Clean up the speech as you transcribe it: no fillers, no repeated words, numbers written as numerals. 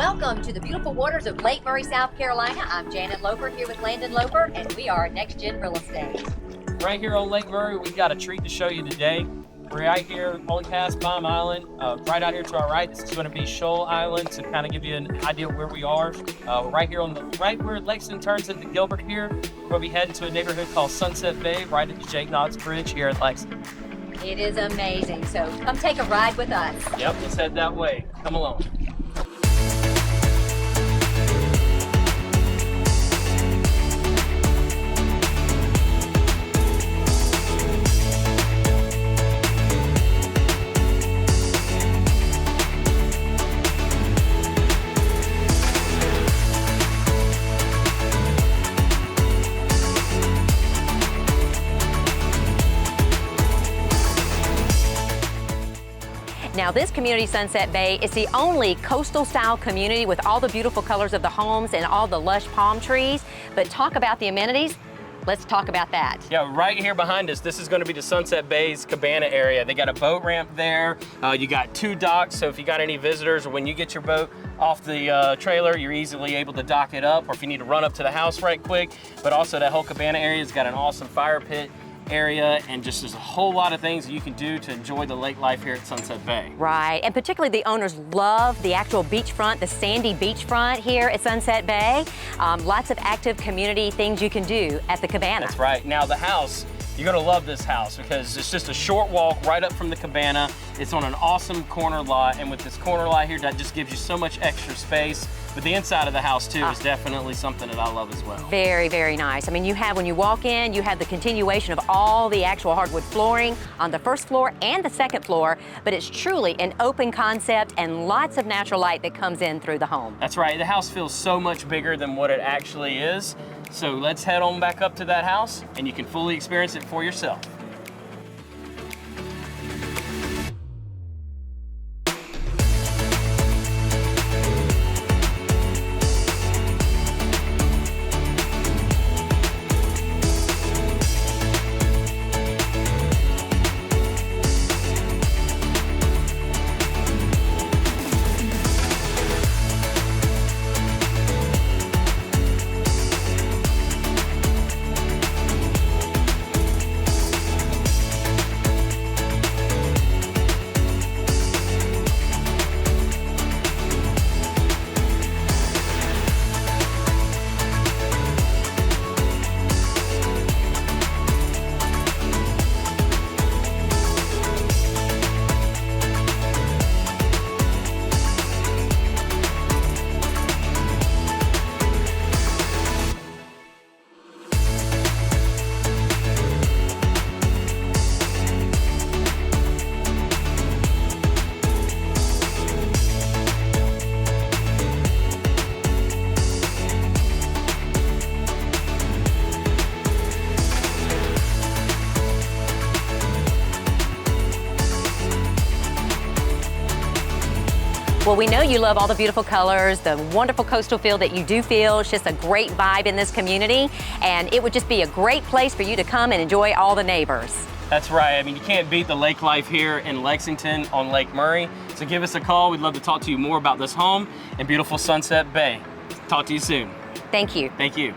Welcome to the beautiful waters of Lake Murray, South Carolina. I'm Janet Loper here with Landon Loper, and we are Next Gen Real Estate. Right here on Lake Murray, we've got a treat to show you today. We're right here, only past Palm Island. Right out here to our right, this is going to be Shoal Island to kind of give you an idea of where we are. Right here on right where Lexington turns into Gilbert here, we'll be heading to a neighborhood called Sunset Bay, right at the Jake Knox Bridge here at Lexington. It is amazing, so come take a ride with us. Yep, let's head that way. Come along. Now this community, Sunset Bay, is the only coastal style community with all the beautiful colors of the homes and all the lush palm trees. But talk about the amenities, let's talk about that. Yeah, right here behind us, this is going to be the Sunset Bay's cabana area. They got a boat ramp there. You got 2 docks, so if you got any visitors or when you get your boat off the trailer, you're easily able to dock it up, or if you need to run up to the house right quick. But also that whole cabana area's got an awesome fire pit area, and just there's a whole lot of things that you can do to enjoy the lake life here at Sunset Bay. Right, and particularly the owners love the actual beachfront, the sandy beachfront here at Sunset Bay. Lots of active community things you can do at the cabana. That's right. Now the house, you're gonna love this house because it's just a short walk right up from the cabana. It's on an awesome corner lot, and with this corner lot here, that just gives you so much extra space. But the inside of the house too is definitely something that I love as well. Very, very nice. I mean, you have, when you walk in, you have the continuation of all the actual hardwood flooring on the first floor and the second floor, but it's truly an open concept and lots of natural light that comes in through the home. That's right. The house feels so much bigger than what it actually is. So let's head on back up to that house and you can fully experience it for yourself. Well, we know you love all the beautiful colors, the wonderful coastal feel that you do feel. It's just a great vibe in this community, and it would just be a great place for you to come and enjoy all the neighbors. That's right. I mean, you can't beat the lake life here in Lexington on Lake Murray. So give us a call. We'd love to talk to you more about this home and beautiful Sunset Bay. Talk to you soon. Thank you. Thank you.